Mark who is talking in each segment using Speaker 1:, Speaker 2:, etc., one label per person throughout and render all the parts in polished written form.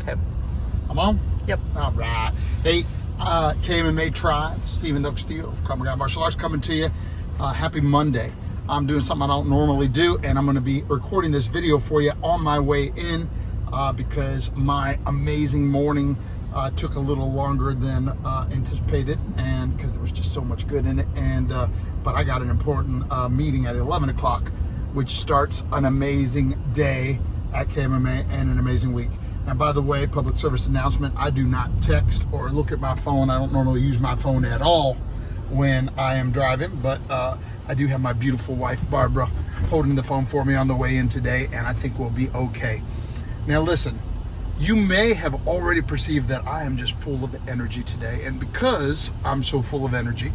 Speaker 1: Okay.
Speaker 2: I'm on?
Speaker 1: Yep.
Speaker 2: All right. Hey, KMMA Tribe, StephenDe of KMMA Martial Arts coming to you. Happy Monday. I'm doing something I don't normally do, and I'm going to be recording this video for you on my way in because my amazing morning took a little longer than anticipated, and because there was just so much good in it. And but I got an important meeting at 11 o'clock, which starts an amazing day at KMMA and an amazing week. And by the way, public service announcement, I do not text or look at my phone. I don't normally use my phone at all when I am driving, but I do have my beautiful wife, Barbara, holding the phone for me on the way in today, and I think we'll be okay. Now listen, you may have already perceived that I am just full of energy today, and because I'm so full of energy,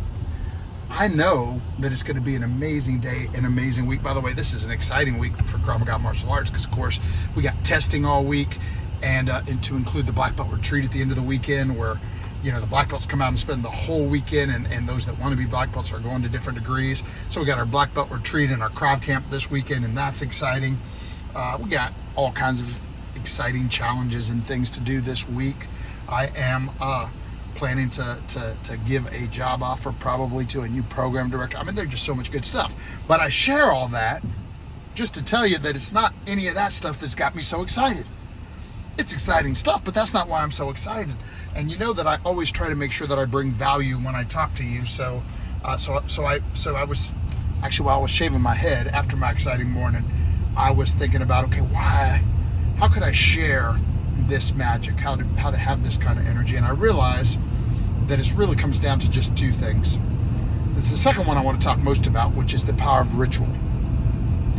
Speaker 2: I know that it's going to be an amazing day, an amazing week. By the way, this is an exciting week for KMMA Martial Arts because, of course, we got testing all week, and to include the Black Belt Retreat at the end of the weekend where, you know, the Black Belts come out and spend the whole weekend, and those that want to be Black Belts are going to different degrees. So we got our Black Belt Retreat and our Krav Camp this weekend, and that's exciting. We got all kinds of exciting challenges and things to do this week. I am planning to give a job offer probably to a new program director. I mean, there's just so much good stuff. But I share all that just to tell you that it's not any of that stuff that's got me so excited. It's exciting stuff, but that's not why I'm so excited. And you know that I always try to make sure that I bring value when I talk to you. So I was actually, while I was shaving my head after my exciting morning, I was thinking about, okay, how could I share this magic? How to have this kind of energy? And I realized that it really comes down to just two things. It's the second one I want to talk most about, which is the power of ritual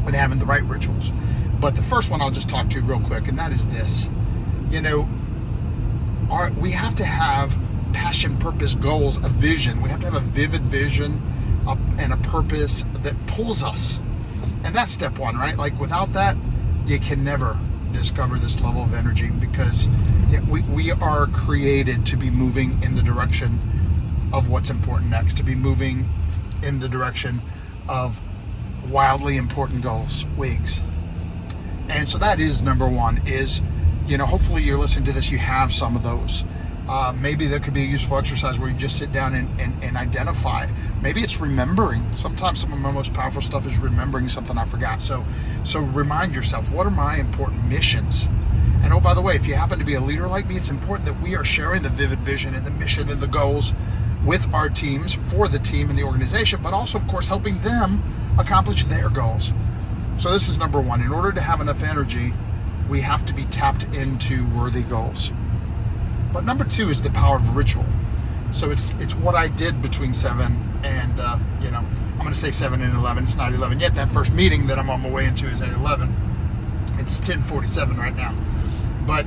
Speaker 2: and having the right rituals. But the first one I'll just talk to you real quick, and that is this. You know, we have to have passion, purpose, goals, a vision. We have to have a vivid vision and a purpose that pulls us. And that's step one, right? Like without that, you can never discover this level of energy, because we are created to be moving in the direction of what's important next, to be moving in the direction of wildly important goals, WIGs. And so that is number one, is, you know, hopefully you're listening to this, you have some of those. Maybe that could be a useful exercise where you just sit down and identify. Maybe it's remembering. Sometimes some of my most powerful stuff is remembering something I forgot. So remind yourself, what are my important missions? And oh, by the way, if you happen to be a leader like me, it's important that we are sharing the vivid vision and the mission and the goals with our teams, for the team and the organization, but also, of course, helping them accomplish their goals. So this is number one. In order to have enough energy, we have to be tapped into worthy goals. But number two is the power of ritual. So it's what I did between 7 and, you know, I'm going to say 7 and 11. It's not 11 yet. That first meeting that I'm on my way into is at 11. It's 10:47 right now. But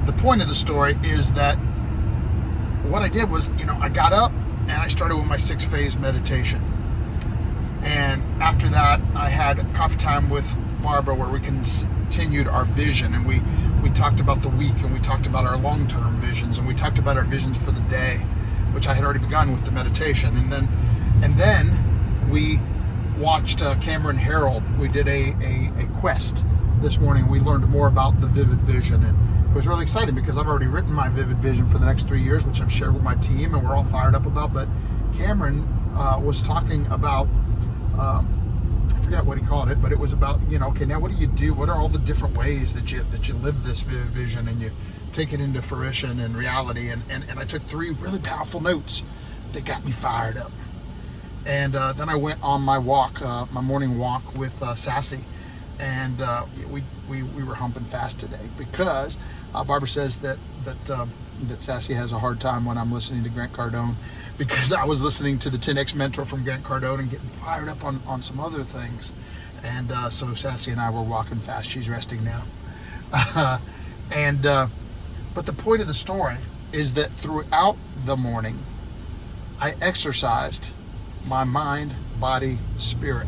Speaker 2: the point of the story is that what I did was, you know, I got up and I started with my 6-phase meditation. And after that, I had coffee time with Barbara where we continued our vision, and we talked about the week, and we talked about our long-term visions, and we talked about our visions for the day, which I had already begun with the meditation. And then we watched Cameron Harold. We did a quest this morning. We learned more about the vivid vision, and it was really exciting because I've already written my vivid vision for the next 3 years, which I've shared with my team, and we're all fired up about. But Cameron was talking about, I forgot what he called it, but it was about, you know, okay, now what do you do? What are all the different ways that you live this vision and you take it into fruition and reality? And I took 3 really powerful notes that got me fired up. And then I went on my walk, my morning walk with Sassy, and we were humping fast today because Barbara says that Sassy has a hard time when I'm listening to Grant Cardone, because I was listening to the 10X Mentor from Grant Cardone and getting fired up on some other things. And so Sassy and I were walking fast. She's resting now. But the point of the story is that throughout the morning, I exercised my mind, body, spirit,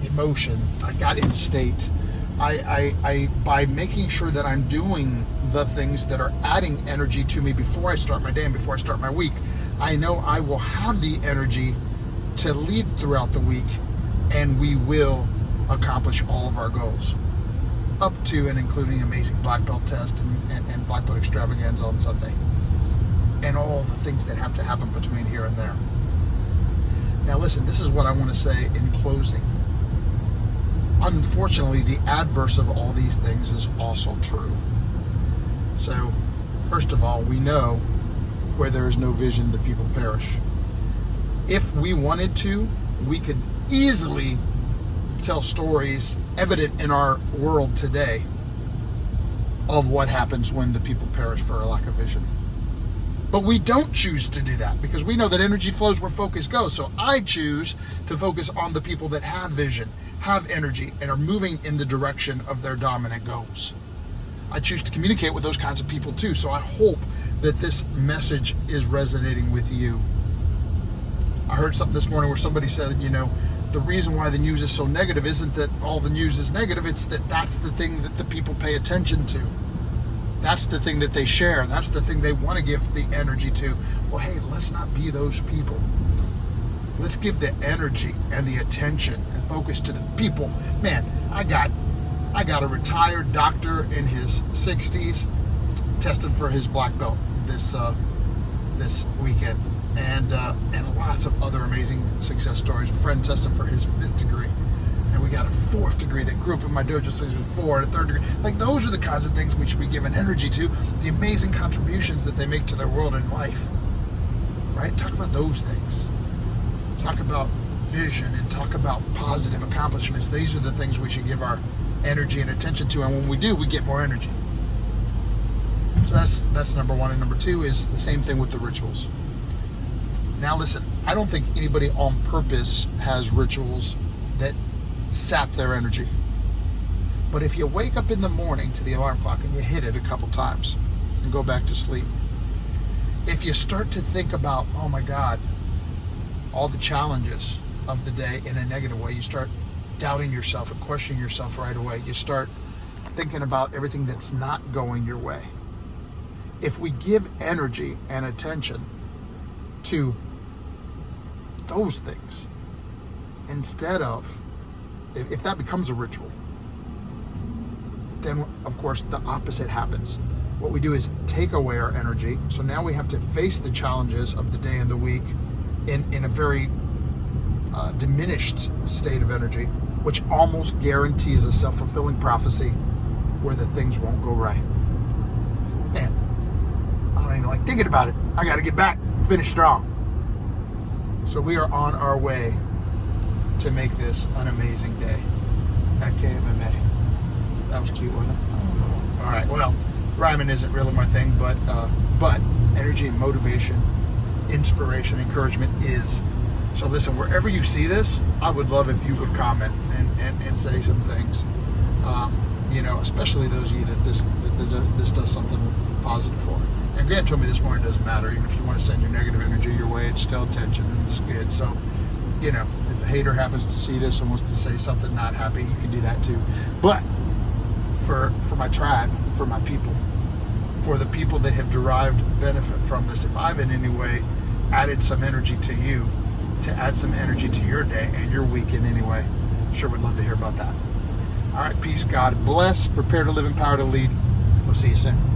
Speaker 2: emotion. I got in state. I by making sure that I'm doing the things that are adding energy to me before I start my day and before I start my week, I know I will have the energy to lead throughout the week, and we will accomplish all of our goals. up to and including amazing black belt test and black belt extravaganza on Sunday. And all the things that have to happen between here and there. Now listen, this is what I want to say in closing. Unfortunately, the adverse of all these things is also true. So, first of all, we know where there is no vision, the people perish. If we wanted to, we could easily tell stories evident in our world today of what happens when the people perish for a lack of vision. But we don't choose to do that because we know that energy flows where focus goes. So I choose to focus on the people that have vision, have energy, and are moving in the direction of their dominant goals. I choose to communicate with those kinds of people too. So I hope that this message is resonating with you. I heard something this morning where somebody said, the reason why the news is so negative isn't that all the news is negative. It's that that's the thing that the people pay attention to. That's the thing that they share. That's the thing they want to give the energy to. Well, hey, let's not be those people. Let's give the energy and the attention and focus to the people. Man, I got a retired doctor in his 60s testing for his black belt this weekend, and lots of other amazing success stories. A friend testing for his 5th degree. And we got a 4th degree that grew up in my dojo since he was 4, and a 3rd degree. Like, those are the kinds of things we should be giving energy to, the amazing contributions that they make to their world and life. Right? Talk about those things. Talk about vision and talk about positive accomplishments. These are the things we should give our energy and attention to, and when we do, we get more energy. So that's number one. And number two is the same thing with the rituals. Now listen, I don't think anybody on purpose has rituals that sap their energy. But if you wake up in the morning to the alarm clock and you hit it a couple times and go back to sleep, if you start to think about, oh my God, all the challenges of the day in a negative way, you start doubting yourself and questioning yourself right away. You start thinking about everything that's not going your way. If we give energy and attention to those things, instead of, if that becomes a ritual, then of course the opposite happens. What we do is take away our energy. So now we have to face the challenges of the day and the week in a very diminished state of energy, which almost guarantees a self-fulfilling prophecy where the things won't go right. Man, I don't even like thinking about it. I got to get back and finish strong. So we are on our way to make this an amazing day at KMMA. That was cute, wasn't it? All right, well, rhyming isn't really my thing, but energy and motivation, inspiration, encouragement is. So listen, wherever you see this, I would love if you would comment and say some things. Especially those of you that this does something positive for. And Grant told me this morning it doesn't matter. Even if you want to send your negative energy your way, it's still attention and it's good. So, if a hater happens to see this and wants to say something not happy, you can do that too. But for my tribe, for my people, for the people that have derived benefit from this, if I've in any way added some energy to you, to add some energy to your day and your week in any way, sure would love to hear about that. All right, peace, God bless. Prepare to live in power to lead. We'll see you soon.